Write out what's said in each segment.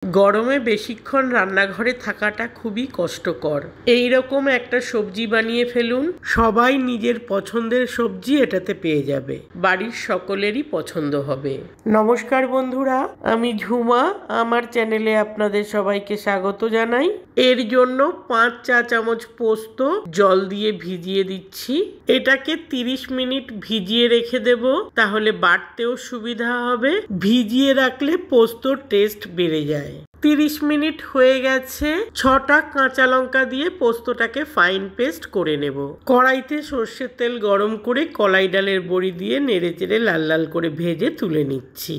গরমে বেশিক্ষণ রান্নাঘরে থাকাটা খুবই কষ্টকর। এই রকম একটা সবজি বানিয়ে ফেলুন, সবাই নিজের পছন্দের সবজি এটাতে পেয়ে যাবে, বাড়ির সকলেরই পছন্দ হবে। নমস্কার বন্ধুরা, আমি ঝুমা, আমার চ্যানেলে আপনাদের সবাইকে স্বাগত জানাই। এর জন্য 5 চা চামচ পোস্ত জল দিয়ে ভিজিয়ে দিচ্ছি। এটাকে 30 মিনিট ভিজিয়ে রেখে দেব, তাহলে বাটতেও সুবিধা হবে। ভিজিয়ে রাখলে পোস্তর টেস্ট বেড়ে যায়। 30 মিনিট হয়ে গেছে। 6টা কাঁচা লঙ্কা দিয়ে পোস্তটাকে ফাইন পেস্ট করে নেব। কড়াইতে সর্ষের তেল গরম করে কলাই ডালের বড়ি দিয়ে নেড়েচেড়ে লাল লাল করে ভেজে তুলে নিচ্ছি।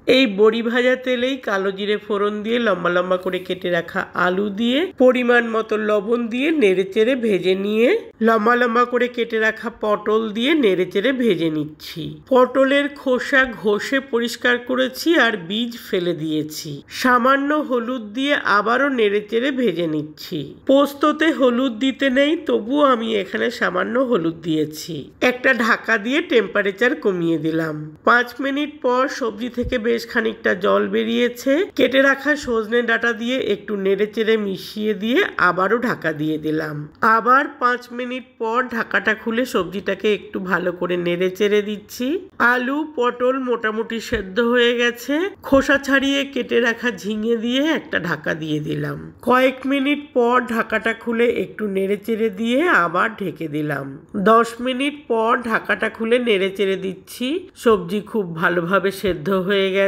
এই বড়ি ভাজা তেলেই কালো জিরে ফোড়ন দিয়ে লম্বা লম্বা করে কেটে রাখা আলু দিয়ে পরিমাণ মতো লবণ দিয়ে নেড়েচেড়ে ভেজে নিয়ে লম্বা লম্বা করে কেটে রাখা পটল দিয়ে নেড়েচেড়ে ভেজে নিচ্ছি। পটলের খোসা ঘষে পরিষ্কার করেছি আর বীজ ফেলে দিয়েছি। সামান্য হলুদ দিয়ে আবারও নেড়েচেড়ে ভেজে নিচ্ছি। পোস্ততে হলুদ দিতে নেই, তবুও আমি এখানে সামান্য হলুদ দিয়েছি। একটা ঢাকা দিয়ে টেম্পারেচার কমিয়ে দিলাম। 5 মিনিট পর সবজি থেকে বেশ খানিকটা জল বেরিয়েছে। কেটে রাখা সজনে ডাঁটা দিয়ে একটু নেড়েচেড়ে মিশিয়ে দিয়ে আবারও ঢাকা দিয়ে দিলাম। আবার 5 মিনিট পর ঢাকাটা খুলে সবজিটাকে একটু ভালো করে নেড়েচেড়ে দিচ্ছি। আলু পটল মোটামুটি সেদ্ধ হয়ে গেছে। খোসা ছাড়িয়ে কেটে রাখা ঝিঙে দিয়ে একটা ঢাকা দিয়ে দিলাম। কয়েক মিনিট পর ঢাকাটা খুলে একটু নেড়েচেড়ে দিয়ে আবার ঢেকে দিলাম। 10 মিনিট পর ঢাকাটা খুলে নেড়েচেড়ে দিচ্ছি। সবজি খুব ভালোভাবে সেদ্ধ হয়ে গেছে।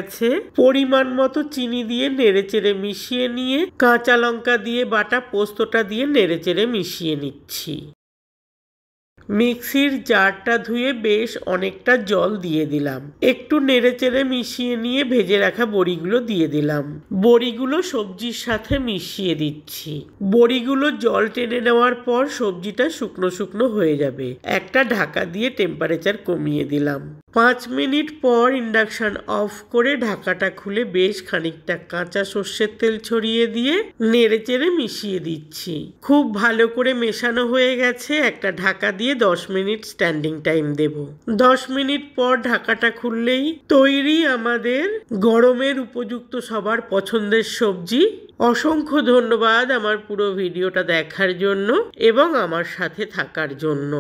পরিমাণ মতো চিনি দিয়ে নেড়েচেড়ে মিশিয়ে নিয়ে কাঁচা লঙ্কা দিয়ে বাটা পোস্তটা দিয়ে নেড়েচেড়ে মিশিয়ে নিচ্ছি। মিক্সির জারটা ধুয়ে বেশ অনেকটা জল দিয়ে দিলাম। একটু নেড়েচেড়ে মিশিয়ে নিয়ে ভেজে রাখা বড়িগুলো দিয়ে দিলাম। বড়িগুলো সবজির সাথে মিশিয়ে দিচ্ছি। বড়িগুলো জল টেনে নেওয়ার পর সবজিটা শুকনো শুকনো হয়ে যাবে। একটা ঢাকা দিয়ে টেম্পারেচার কমিয়ে দিলাম। 5 মিনিট পর ইন্ডাকশন অফ করে ঢাকাটা খুলে বেশ খানিকটা কাঁচা সর্ষের তেল ছড়িয়ে দিয়ে নেড়েচেড়ে মিশিয়ে দিচ্ছি। খুব ভালো করে মেশানো হয়ে গেছে। একটা ঢাকা দিয়ে 10 মিনিট স্ট্যান্ডিং টাইম দেব। 10 মিনিট পর ঢাকাটা খুললেই তৈরি আমাদের গরমের উপযুক্ত সবার পছন্দের সবজি। অসংখ্য ধন্যবাদ আমার পুরো ভিডিওটা দেখার জন্য এবং আমার সাথে থাকার জন্য।